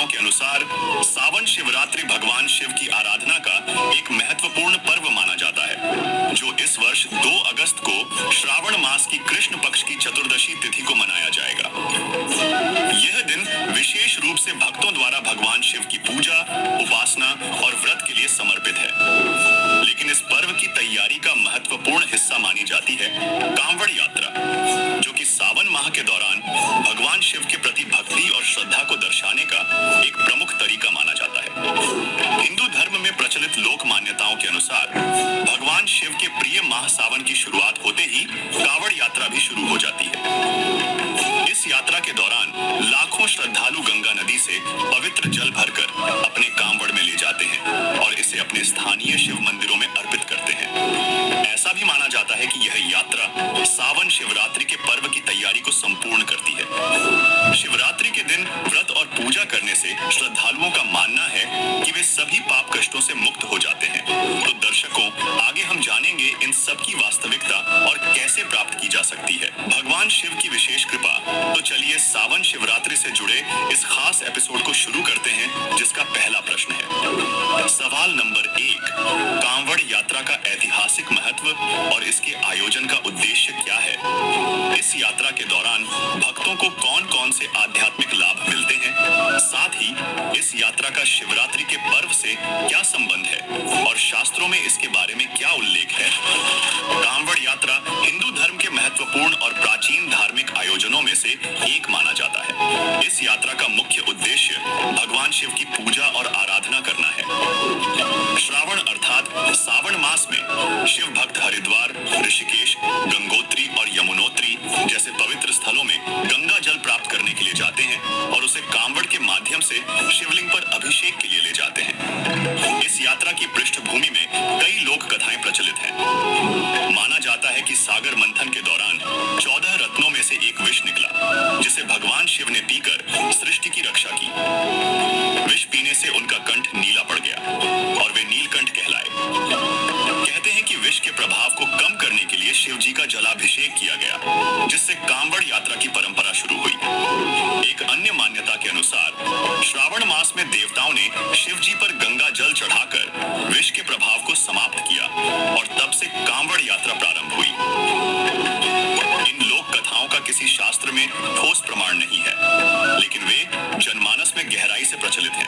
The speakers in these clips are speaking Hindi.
के अनुसार सावन शिवरात्रि भगवान शिव की आराधना का एक महत्वपूर्ण पर्व माना जाता है, जो इस वर्ष 2 अगस्त को श्रावण मास की कृष्ण पक्ष की चतुर्दशी तिथि को मनाया जाएगा। यह दिन विशेष रूप से भक्तों द्वारा भगवान शिव की पूजा, उपासना और व्रत के लिए समर्पित है। लेकिन इस पर्व की तैयारी का महत्वपूर्ण हिस्सा मानी जाती है कांवड़ यात्रा, जो कि सावन माह के दौरान भगवान शिव के प्रति भक्ति और श्रद्धा को दर्शाने का एक प्रमुख तरीका माना जाता है। हिंदू धर्म में प्रचलित लोक मान्यताओं के अनुसार भगवान शिव के प्रिय माह सावन की शुरुआत होते ही कांवड़ यात्रा भी शुरू हो जाती है। इस यात्रा के दौरान लाखों श्रद्धालु गंगा नदी से पवित्र जल भरकर अपने कांवड़ में ले जाते हैं और इसे अपने स्थानीय शिव मंदिरों में अर्पित करते हैं। ऐसा भी माना जाता है कि यह यात्रा सावन शिवरात्रि के पर्व की तैयारी को संपूर्ण करती है। शिवरात्रि के दिन व्रत और पूजा करने से श्रद्धालुओं का मानना है कि वे सभी पाप कष्टों से मुक्त हो जाते हैं। तो दर्शकों, आगे हम जानेंगे इन सब की वास्तविकता और कैसे प्राप्त की जा सकती है। भगवान शिव की विशेष कृपा। तो चलिए सावन शिवरात्रि से जुड़े इस खास एपिसोड को शुरू करते हैं, जिसका पहला प्रश्न है। सवाल नंबर 1, कांवड़ यात्रा का ऐतिहासिक महत्व और इसके आयोजन का उद्देश्य क्या है? इस यात्रा के दौरान भक्तों को कौन-कौन से आध्यात्मिक लाभ मिलते हैं? साथ ही इस यात्रा का शिवरात्रि के पर्व से क्या संबंध है और शास्त्रों में इसके बारे में क्या उल्लेख है? कांवड़ यात्रा हिंदू धर्म के महत्वपूर्ण और प्राचीन धार्मिक आयोजनों में से एक माना जाता है। इस यात्रा का मुख्य उद्देश्य भगवान शिव की पूजा और आराधना करना है। श्रावण अर्थात सावन मास में शिव भक्त हरिद्वार, ऋषिकेश, गंगोत्री और यमुनोत्री जैसे पवित्र स्थलों में गंगा जल प्राप्त करने के लिए जाते हैं और उसे कांवड़ के माध्यम से शिवलिंग पर अभिषेक के लिए ले जाते हैं। इस यात्रा की पृष्ठभूमि में कई लोक कथाएं प्रचलित हैं। माना जाता है कि सागर मंथन के दौरान 14 रत्नों में से एक विष निकला, जिसे भगवान शिव ने पीकर सृष्टि की रक्षा की। विष पीने से उनका कंठ नीला पड़ गया और वे नीलकंठ कहलाए। कहते हैं कि विष के प्रभाव को कम करने के लिए शिव जी का जलाभिषेक किया गया, जिससे कांवड़ यात्रा की परंपरा शुरू हुई। एक अन्य मान्यता के अनुसार श्रावण मास में देवताओं ने शिव जी पर गंगा जल चढ़ाकर विष के प्रभाव को समाप्त किया और तब से कांवड़ यात्रा प्रारंभ हुई। इन लोक कथाओं का किसी शास्त्र में ठोस प्रमाण नहीं है, लेकिन वे जनमानस में गहराई से प्रचलित हैं।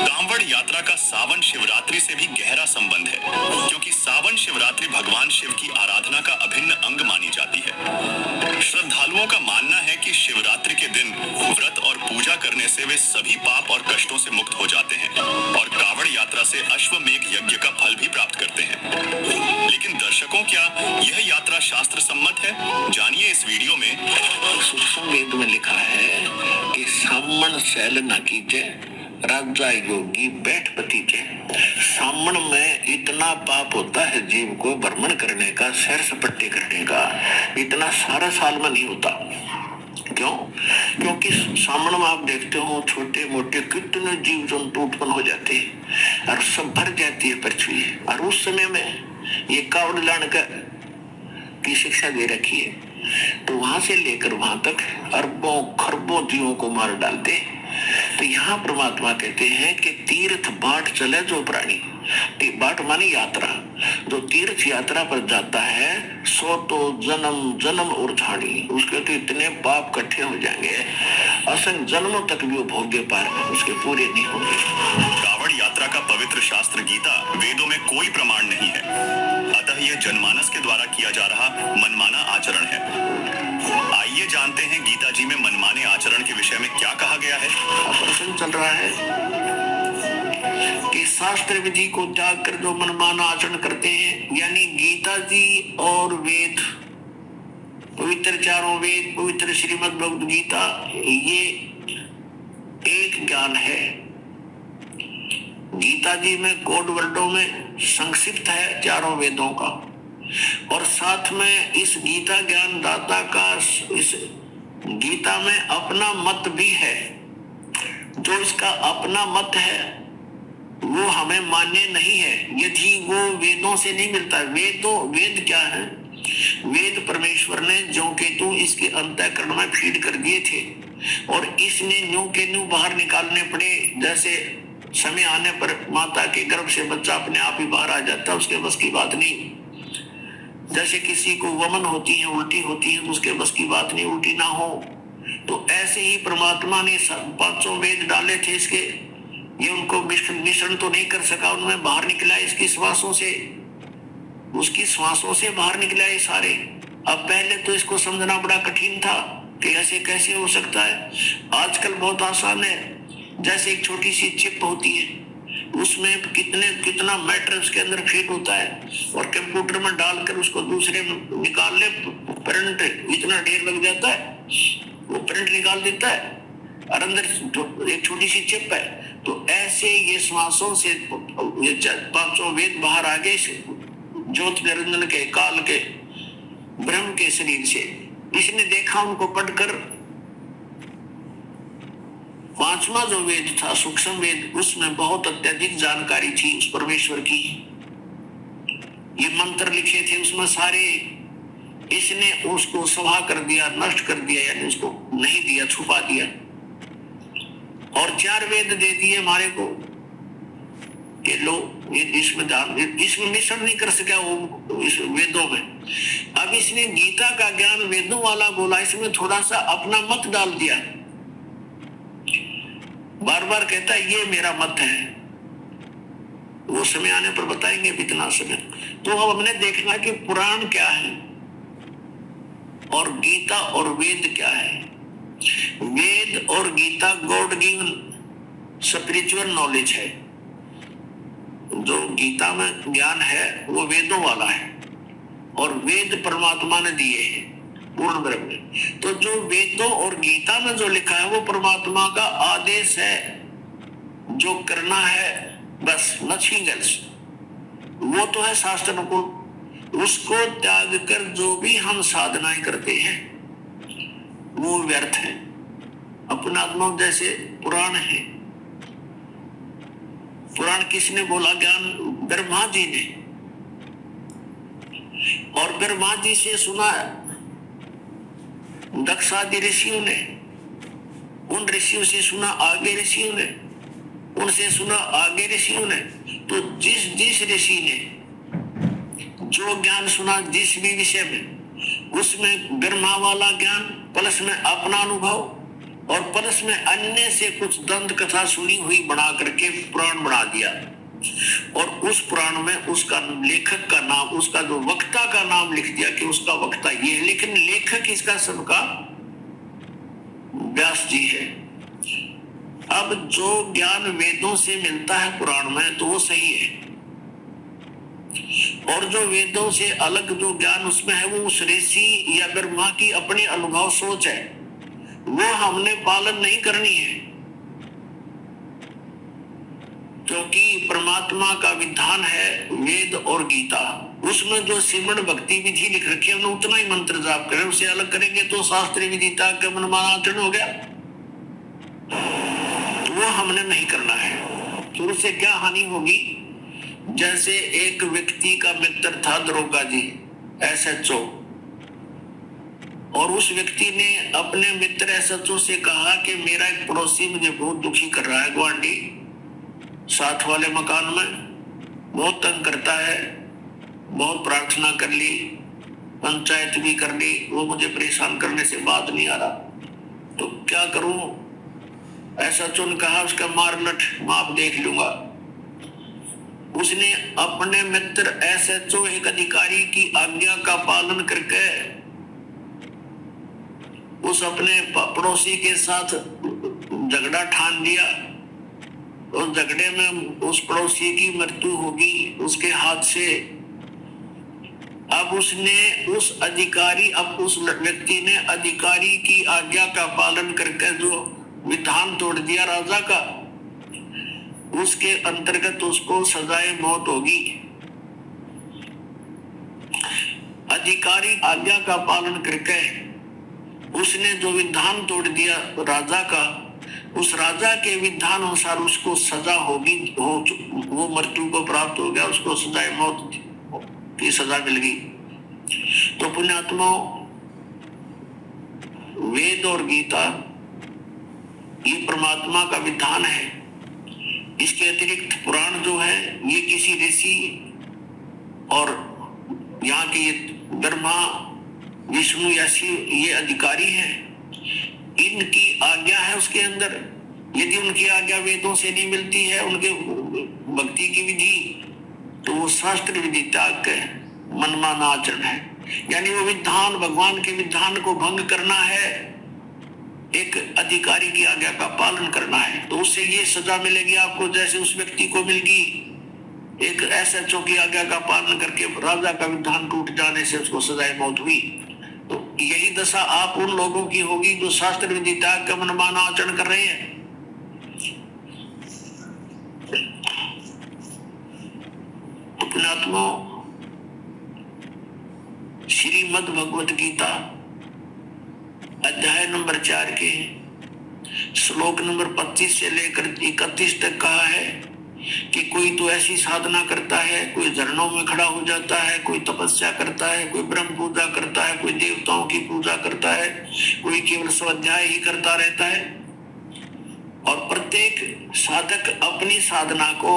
कांवड़ यात्रा का सावन शिवरात्रि से भी गहरा संबंध है, क्योंकि सावन शिवरात्रि भगवान शिव की आराधना का अभिन्न अंग मानी जाती है। श्रद्धालुओं का मानना है कि शिवरात्रि के दिन व्रत और पूजा करने से वे सभी पाप और कष्टों से मुक्त हो जाते हैं और कांवड़ यात्रा से अश्वमेघ यज्ञ का फल भी प्राप्त करते हैं। लेकिन दर्शकों, क्या यह यात्रा शास्त्र सम्मत है? जानिए इस वीडियो में। सूक्ष्म वेद में लिखा है कि सामण शैल न कीजे, राजा योगी बैठपति के। सामण में इतना पाप होता है जीव को भ्रमण करने का, सैर सपट्टे करने का, इतना सारा साल में नहीं होता। क्यों? क्योंकि सामण में आप देखते हो छोटे मोटे कितने जीव जंतु उत्पन्न हो जाते हैं और सब भर जाती है पृथ्वी। और उस समय में ये कावड़ लाने की शिक्षा दे रखी है, तो वहां से लेकर वहां तक अरबों खरबों जीवों को मार डालते। तो यहाँ परमात्मा कहते हैं कि तीर्थ बाट चले जो प्राणी, बाट माने यात्रा, जो तीर्थ यात्रा पर जाता है सो तो जन्म जन्म और झाड़ी, उसके तो इतने पाप इकट्ठे हो जाएंगे, असंख्य जन्मों तक भी वो भोग्य पार उसके पूरे नहीं होंगे। कांवड़ यात्रा का पवित्र शास्त्र गीता वेदों में कोई प्रमाण नहीं है, अतः यह जनमानस के द्वारा किया जा रहा मनमाना आचरण है। आइए जानते हैं गीता जी में मनमाने आचरण के विषय में क्या कहा गया है। प्रश्न चल रहा है कि शास्त्र विधि को त्याग कर जो मनमाना आचरण करते हैं, यानी गीता जी और वेद, पवित्र चारों वेद, पवित्र श्रीमद् भगवद गीता, ये एक ज्ञान है। गीता जी में कोड वर्डों में संक्षिप्त है चारों वेदों का, और साथ में इस गीता ज्ञान दाता का इस गीता में अपना मत भी है। जो इसका अपना मत है वो हमें मान्य नहीं है, यदि वो वेदों से नहीं मिलता। वेद क्या है? वेद परमेश्वर ने जो केतु इसके अंतःकरण में फीड कर दिए थे, और इसने न्यू के न्यू बाहर निकालने पड़े। जैसे समय आने पर माता के गर्भ से बच्चा अपने आप ही बाहर आ जाता है, उसके बस की बात नहीं। जैसे किसी को वमन होती है, उल्टी होती है, तो उसके बस की बात नहीं उल्टी ना हो। तो ऐसे ही परमात्मा ने 500 वेद डाले थे इसके, ये उनको मिश्रण तो नहीं कर सका, उनमें बाहर निकला इसकी श्वासों से, उसकी श्वासों से बाहर निकला ये सारे। अब पहले तो इसको समझना बड़ा कठिन था कि ऐसे कैसे हो सकता है। आजकल बहुत आसान है। जैसे एक छोटी सी चिप होती है, उसमें कितना मैटर उसके अंदर फिट होता है, और कंप्यूटर में डालकर उसको दूसरे में निकाल ले, प्रिंट इतना ढेर लग जाता है, वो प्रिंट निकाल देता है, और अंदर एक छोटी सी चिप है। तो ऐसे ये श्वासों से ये 500 वेद बाहर आ गए ज्योति निरंजन के, काल के, ब्रह्म के शरीर से। इसने देखा उनको पढ़कर, 5वां जो वेद था सूक्ष्म वेद, उसमें बहुत अत्यधिक जानकारी थी उस परमेश्वर की। ये मंत्र लिखे थे उसमें सारे, इसने उसको सभा कर दिया, नष्ट कर दिया, यानी उसको नहीं दिया, छुपा दिया। और 4 वेद दे दिए हमारे को कि लो इसमें मिश्रण नहीं कर सका वो इस वेदों में। अब इसने गीता का ज्ञान वेदों वाला बोला, इसमें थोड़ा सा अपना मत डाल दिया, बार बार कहता है ये मेरा मत है। वो समय आने पर बताएंगे इतना समय। तो अब हमने देखना कि पुराण क्या है और गीता और वेद क्या है। वेद और Gita God given spiritual knowledge है। जो गीता में ज्ञान है वो वेदों वाला है, और वेद परमात्मा ने दिए हैं पूर्ण ब्रह्म में। तो जो वेदों और गीता में जो लिखा है वो परमात्मा का आदेश है, जो करना है बस, नथिंग एल्स। वो तो है शास्त्र अनुकूल। उसको त्याग कर जो भी हम साधनाएं करते हैं वो व्यर्थ है। अपना जैसे पुराण है, पुराण किसने बोला? ज्ञान ब्रह्मा जी ने, और ब्रह्मा जी से सुना दक्षादि ऋषियों ने, उन ऋषियों से सुना आगे ऋषियों ने, उनसे सुना आगे ऋषियों ने। तो जिस ऋषि ने जो ज्ञान सुना जिस भी विषय में, उसमें ब्रह्मा वाला ज्ञान प्लस में अपना अनुभव, और प्लस में अन्य से कुछ दंत कथा सुनी हुई बना करके पुराण बना दिया। और उस पुराण में उसका लेखक का नाम, उसका जो वक्ता का नाम लिख दिया कि उसका वक्ता ये है, लेकिन लेखक इसका सबका व्यास जी है। अब जो ज्ञान वेदों से मिलता है पुराण में तो वो सही है, और जो वेदों से अलग जो ज्ञान उसमें है वो उस ऋषि या ब्रह्मा की अपनी अनुभव सोच है, वो हमने पालन नहीं करनी है। क्योंकि परमात्मा का विधान है वेद और गीता, उसमें जो सिमरण भक्ति विधि लिख रखी है हमने उतना ही मंत्र जाप करें, उसे अलग करेंगे तो शास्त्रीय विधिता का मनमानाचरण हो गया। तो वो हमने नहीं करना है। तो उससे क्या हानि होगी? जैसे एक व्यक्ति का मित्र था दरोगा जी, SHO, और उस व्यक्ति ने अपने मित्र SHO से कहा कि मेरा एक पड़ोसी मुझे बहुत दुखी कर रहा है, गुआंढी साथ वाले मकान में बहुत तंग करता है, बहुत प्रार्थना कर ली, पंचायत भी कर ली, वो मुझे परेशान करने से बात नहीं आ रहा, तो क्या करूं? SHO ने कहा उसका मार लठ माप देख लूंगा। उसने अपने मित्र SHO एक अधिकारी की आज्ञा का पालन करके उस अपने पड़ोसी के साथ झगड़ा ठान लिया। उस झगड़े में उस पड़ोसी की मृत्यु होगी उसके हाथ से। अब उसने उस व्यक्ति ने अधिकारी की आज्ञा का पालन करके जो विधान तोड़ दिया राजा का, उसके अंतर्गत उसको सजाए मौत होगी। अधिकारी आज्ञा का पालन करके उसने जो विधान तोड़ दिया राजा का, उस राजा के विधान अनुसार उसको सजा होगी, वो मृत्यु को प्राप्त हो गया, उसको सजाए मौत की सजा मिल गई। तो पुण्यात्माओं, वेद और गीता ये परमात्मा का विधान है। इसके अतिरिक्त पुराण जो है ये किसी ऋषि और यहाँ के ये ब्रह्मा विष्णु या शिव ये अधिकारी हैं, इनकी आज्ञा है उसके अंदर। यदि उनकी आज्ञा वेदों से नहीं मिलती है, उनके भक्ति की विधि, तो वो शास्त्र विधि त्याग के मनमाना आचरण है। यानी वो विधान, भगवान के विधान को भंग करना है, एक अधिकारी की आज्ञा का पालन करना है। तो उससे ये सजा मिलेगी आपको, जैसे उस व्यक्ति को मिलगी एक SHO की आज्ञा का पालन करके राजा का विधान टूट जाने से उसको सजाए मौत हुई। तो यही दशा आप उन लोगों की होगी जो शास्त्र विधि त्याग का मनमाना आचरण कर रहे हैं। पुण्यात्मा, श्रीमद् भगवत गीता अध्याय नंबर 4 के श्लोक नंबर 25 से लेकर 31 तक कहा है कि कोई तो ऐसी साधना करता है, कोई झरनों में खड़ा हो जाता है, कोई तपस्या करता है, कोई ब्रह्म पूजा करता है, कोई देवताओं की पूजा करता है, कोई केवल स्वाध्याय ही करता रहता है। और प्रत्येक साधक अपनी साधना को,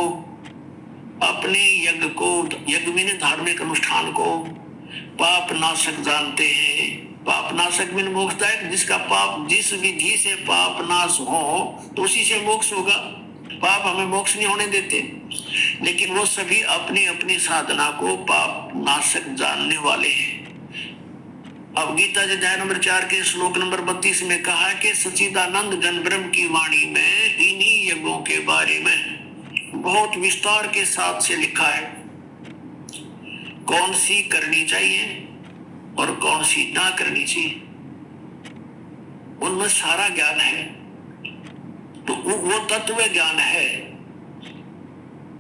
अपने यज्ञ को, यज्ञ में धार्मिक अनुष्ठान को पाप नाशक जानते हैं। पाप नाशक में मोक्षदायक, जिसका पाप, जिस विधि से पाप नाश हो तो उसी से मोक्ष होगा। पाप हमें मोक्ष नहीं होने देते, लेकिन वो सभी अपनी अपनी साधना को पाप नाशक जानने वाले हैं। अब गीता अध्याय नंबर 4 के श्लोक नंबर 32 में कहा कि सच्चिदानंद घन ब्रह्म की वाणी में इन्हीं यज्ञों के बारे में बहुत विस्तार के साथ से लिखा है, कौन सी करनी चाहिए और कौन सी ना करनी चाहिए, उनमें सारा ज्ञान है। तो वो तत्व ज्ञान है,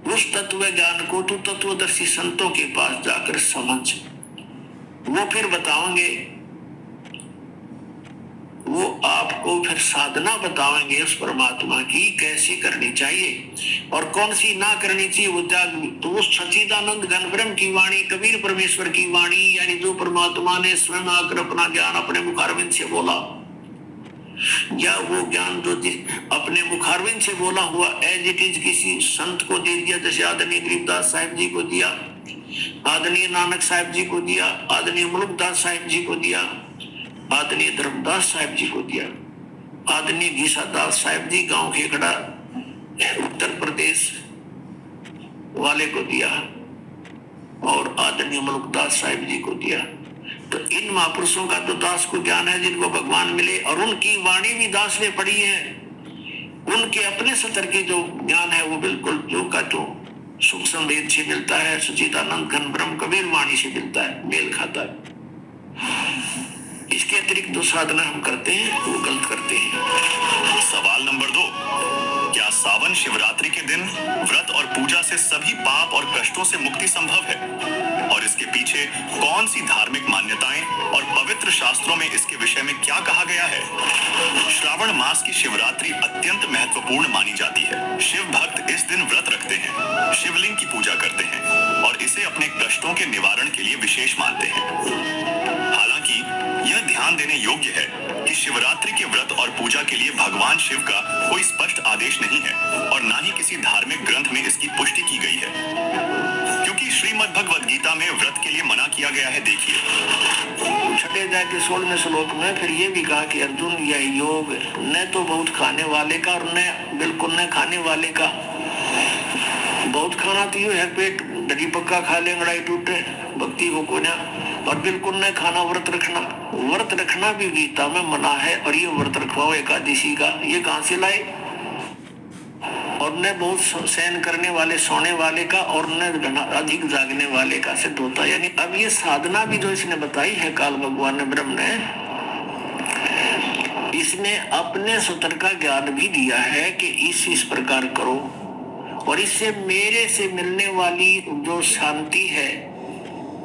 उस तत्व ज्ञान को तो तत्वदर्शी संतों के पास जाकर समझ, वो फिर बताओगे, वो आपको फिर साधना बताएंगे उस परमात्मा की कैसे करनी चाहिए और कौन सी ना करनी चाहिए। वो त्याग, तो वो सच्चिदानंद घन ब्रह्म की वाणी, कबीर परमेश्वर की वाणी, यानी जो परमात्मा ने स्वयं आकर अपना ज्ञान अपने मुखारविंद से बोला, या वो ज्ञान जो अपने मुखारविंद से बोला हुआ एज इट इज किसी संत को दे दिया, जैसे आदरणीय गरीबदास साहिब जी को दिया, आदरणीय नानक साहिब जी को दिया, आदरणीय मुल्कदास साहिब जी को दिया, आदरणीय धर्मदास साहिब जी को दिया, आदरणीय घीसादास साहिब जी गांव खेखड़ा उत्तर प्रदेश वाले को दिया, और आदरणीय मुल्कदास साहिब जी को दिया। तो इन महापुरुषों का तो दास को ज्ञान है जिनको भगवान मिले, और उनकी वाणी भी दास ने पढ़ी है। उनके अपने स्तर के जो ज्ञान है वो बिल्कुल जो का जो सूक्ष्म वेद से मिलता है, सच्चिदानंद घन ब्रह्म कबीर वाणी से मिलता है, मेल खाता है। इसके अतिरिक्त जो साधना हम करते हैं वो गलत करते हैं। सवाल नंबर 2, क्या सावन शिवरात्रि के दिन व्रत और पूजा से सभी पाप और कष्टों से मुक्ति संभव है, और इसके पीछे कौन सी धार्मिक मान्यताएं और पवित्र शास्त्रों में इसके विषय में क्या कहा गया है? श्रावण मास की शिवरात्रि अत्यंत महत्वपूर्ण मानी जाती है। शिव भक्त इस दिन व्रत रखते हैं, शिवलिंग की पूजा करते हैं और इसे अपने कष्टों के निवारण के लिए विशेष मानते हैं। हालांकि यह ध्यान देने योग्य है कि शिवरात्रि के व्रत और पूजा के लिए भगवान शिव का कोई स्पष्ट आदेश नहीं है और ना ही किसी धार्मिक ग्रंथ में इसकी पुष्टि की गई है, क्योंकि श्रीमद् भगवद गीता में व्रत के लिए मना किया गया है। देखिए 6 अध्याय के 16वें श्लोक में फिर ये भी कहा कि अर्जुन, यह योग न तो बहुत खाने वाले का और न बिल्कुल न खाने वाले का। बहुत खाना तो है, पेट दरी पक्का खा ले, लड़ाई टूटे, भक्ति को कोना, और बिल्कुल न खाना, व्रत रखना। व्रत रखना भी गीता में मना है, और ये व्रत रखवाओ एकादशी का, ये कहां से लाए? और न बहुत सहन करने वाले, सोने वाले का, और न अधिक जागने वाले का सिद्ध होता। यानी अब ये साधना भी जो इसने बताई है काल भगवान ने, ब्रह्म ने, इसने अपने सूत्र का ज्ञान भी दिया है कि इस प्रकार करो, और इससे मेरे से मिलने वाली जो शांति है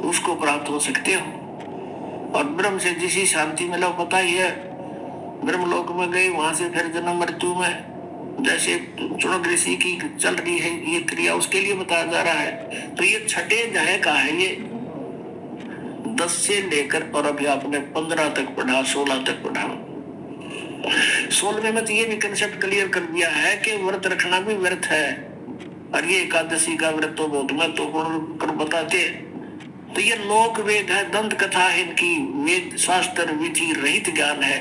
उसको प्राप्त हो सकते हो। और ब्रह्म से जिसी शांति मिला पता ही है, ब्रह्मलोक में गए, वहां से फिर जन्म मृत्यु में जैसे चुनक ऋषि की चल रही है ये क्रिया, उसके लिए बताया जा रहा है। तो ये 6 अध्याय का है, ये 10 से लेकर और अभी आपने 15 तक पढ़ा, 16 तक पढ़ा, 16वें में तो ये भी कंसेप्ट क्लियर कर दिया है कि व्रत रखना भी व्यर्थ है, और ये एकादशी का व्रत तो बहुत महत्वपूर्ण कर बताते हैं। तो ये लोक वेद है, दंत कथा है, इनकी वेद शास्त्र विधि रहित ज्ञान है,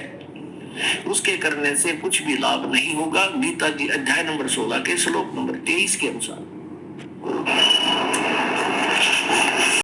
उसके करने से कुछ भी लाभ नहीं होगा। गीता जी अध्याय नंबर 16 के श्लोक नंबर 23 के अनुसार।